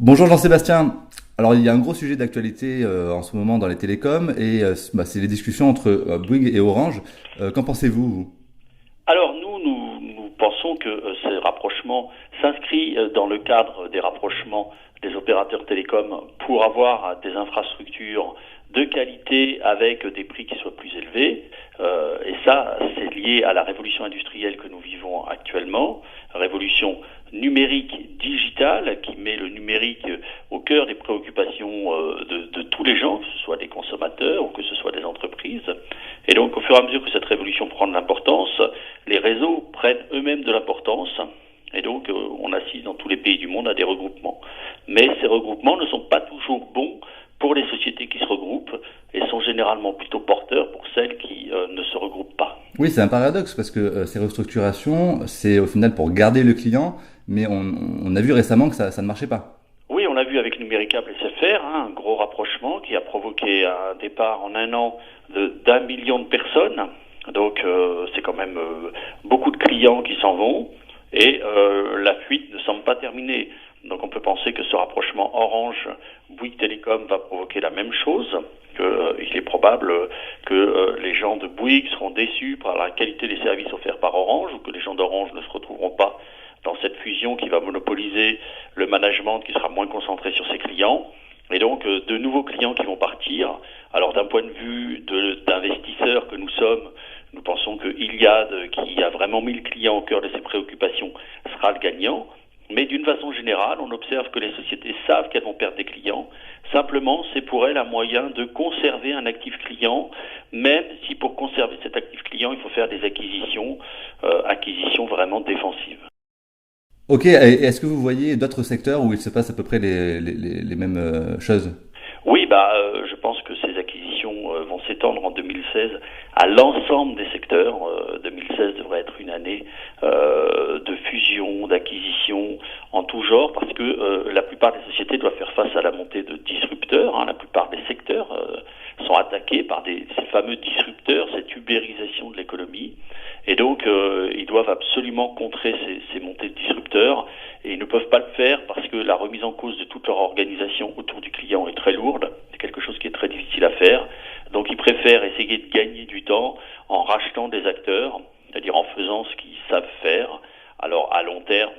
Bonjour Jean-Sébastien. Alors il y a un gros sujet d'actualité en ce moment dans les télécoms et c'est les discussions entre Bouygues et Orange. Qu'en pensez-vous, vous? Alors nous pensons que ce rapprochement s'inscrit dans le cadre des rapprochements des opérateurs télécoms pour avoir des infrastructures de qualité avec des prix qui soient plus élevés. Et ça, c'est lié à la révolution industrielle que nous vivons actuellement, révolution numérique digitale qui met le numérique au cœur des préoccupations de tous les gens, que ce soit des consommateurs ou que ce soit des entreprises. Et donc, au fur et à mesure que cette révolution prend de l'importance, les réseaux prennent eux-mêmes de l'importance. Et donc, on assiste dans tous les pays du monde à des regroupements. Mais ces regroupements ne sont pas toujours bons pour les sociétés qui se regroupent et sont généralement plutôt porteurs pour celles qui ne se regroupent pas. Oui, c'est un paradoxe parce que ces restructurations, c'est au final pour garder le client, mais on a vu récemment que ça ne marchait pas. Oui, on l'a vu avec Numéricable SFR, un gros rapprochement qui a provoqué un départ en un an d'un million de personnes. Donc c'est quand même beaucoup de clients qui s'en vont et la fuite ne semble pas terminée. Donc on peut penser que ce rapprochement Orange Bouygues Télécom va provoquer la même chose, qu'il est probable que les gens de Bouygues seront déçus par la qualité des services offerts par Orange ou que les gens d'Orange ne se retrouveront pas dans cette fusion qui va monopoliser le management qui sera moins concentré sur ses clients. Et donc de nouveaux clients qui vont partir. Alors d'un point de vue d'investisseurs que nous sommes, nous pensons que Iliad, qui a vraiment mis le client au cœur de ses préoccupations, sera le gagnant. Mais d'une façon générale, on observe que les sociétés savent qu'elles vont perdre des clients. Simplement, c'est pour elles un moyen de conserver un actif client, même si pour conserver cet actif client, il faut faire des acquisitions vraiment défensives. Ok, et est-ce que vous voyez d'autres secteurs où il se passe à peu près les mêmes choses? Oui, je pense que ces acquisitions vont s'étendre en 2016 à l'ensemble des secteurs. 2016 devrait être une année de fusion, d'acquisition en tout genre, parce que la plupart des sociétés doivent faire face à la montée de disrupteurs. La plupart des secteurs sont attaqués par ces fameux disrupteurs, cette ubérisation de l'économie. Et donc, ils doivent absolument contrer ces montées de disrupteurs et ils ne peuvent pas le faire parce que la remise en cause de toute leur organisation autour du client est très lourde. C'est quelque chose qui est très difficile à faire. Donc, ils préfèrent essayer de gagner du temps en rachetant des acteurs, c'est-à-dire en faisant ce qu'ils savent faire. Alors, à long terme,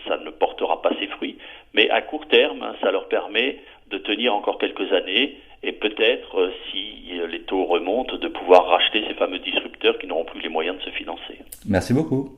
ça ne portera pas ses fruits, mais à court terme, ça leur permet de tenir encore quelques années et peut-être, si les taux remontent, de pouvoir racheter ces fameux disrupteurs qui n'auront plus les moyens de se financer. Merci beaucoup.